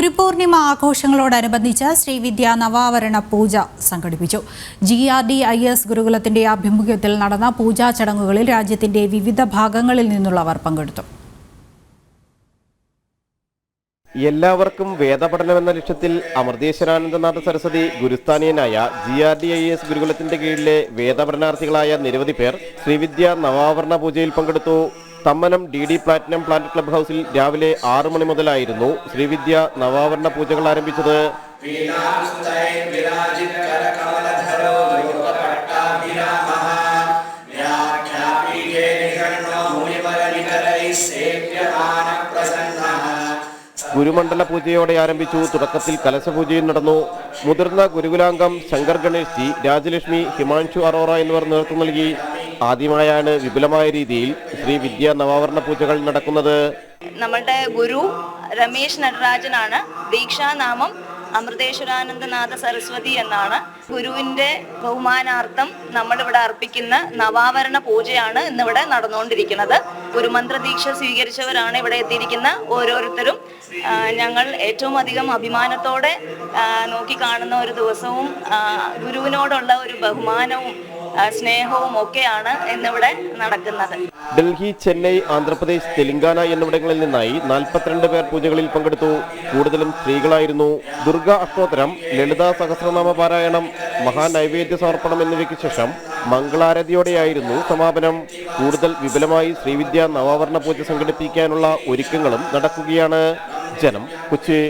ഗുരുപൂർണിമ ആഘോഷങ്ങളോടനുബന്ധിച്ച് ശ്രീവിദ്യ നവാവരണ പൂജ സംഘടിപ്പിച്ചു. GRDIS ഗുരുകുലത്തിന്റെ ആഭിമുഖ്യത്തിൽ നടന്ന പൂജാ ചടങ്ങുകളിൽ രാജ്യത്തിന്റെ വിവിധ ഭാഗങ്ങളിൽ നിന്നുള്ളവർ പങ്കെടുത്തു. എല്ലാവർക്കും വേദപഠനമെന്ന ലക്ഷ്യത്തിൽ അമൃതേശ്വരാനന്ദനാഥ സരസ്വതി ഗുരുസ്ഥാനീയനായ GRDIS ഗുരുകുലത്തിന്റെ കീഴിലെ വേദപഠനാർത്ഥികളായ നിരവധി പേർ ശ്രീവിദ്യ നവാവരണ പൂജയിൽ പങ്കെടുത്തു. Thammanam DD platinum plant club ഹൗസിൽ രാവിലെ 6 മണി മുതലായിരുന്നു ശ്രീവിദ്യ നവാവരണ പൂജകൾ ആരംഭിച്ചത്. ഗുരുമണ്ഡല പൂജയോടെ ആരംഭിച്ചു. തുടക്കത്തിൽ കലശപൂജയും നടന്നു. മുതിർന്ന ഗുരുകുലാംഗം ശങ്കർ ഗണേഷ് ജി, രാജലക്ഷ്മി, ഹിമാൻഷു അറോറ എന്നിവർ നേതൃത്വം നൽകി. ആദ്യമായാണ് വിപുലമായ രീതിയിൽ ശ്രീവിദ്യ നവാവരണ പൂജകൾ നടക്കുന്നത്. നമ്മളുടെ ഗുരു രമേശ് നടരാജനാണ്. ദീക്ഷാനാമം അമൃതേശ്വരാനന്ദനാഥ സരസ്വതി എന്നാണ്. ഗുരുവിന്റെ ബഹുമാനാർത്ഥം നമ്മളിവിടെ അർപ്പിക്കുന്ന നവാവരണ പൂജയാണ് ഇന്നിവിടെ നടന്നുകൊണ്ടിരിക്കുന്നത്. ഗുരുമന്ത്ര ദീക്ഷ സ്വീകരിച്ചവരാണ് ഇവിടെ എത്തിയിരിക്കുന്ന ഓരോരുത്തരും. ഞങ്ങൾ ഏറ്റവും അധികം അഭിമാനത്തോടെ നോക്കിക്കാണുന്ന ഒരു ദിവസവും ഗുരുവിനോടുള്ള ഒരു ബഹുമാനവും സ്നേഹവും ഒക്കെയാണ് ഇന്നിവിടെ നടക്കുന്നത്. ഡൽഹി, ചെന്നൈ, ആന്ധ്രാപ്രദേശ്, തെലങ്കാന എന്നിവിടങ്ങളിൽ നിന്നായി 42 പേർ പൂജകളിൽ പങ്കെടുത്തു. കൂടുതലും സ്ത്രീകളായിരുന്നു. ദുർഗ അഷ്ടോത്തരം, ലളിതാ സഹസ്രനാമ പാരായണം, മഹാനൈവേദ്യ സമർപ്പണം എന്നിവയ്ക്ക് ശേഷം മംഗളാരതിയോടെയായിരുന്നു സമാപനം. കൂടുതൽ വിപുലമായി ശ്രീവിദ്യ നവാവരണ പൂജ സംഘടിപ്പിക്കാനുള്ള ഒരുക്കങ്ങളും നടക്കുകയാണ്. ജനം, കൊച്ചി.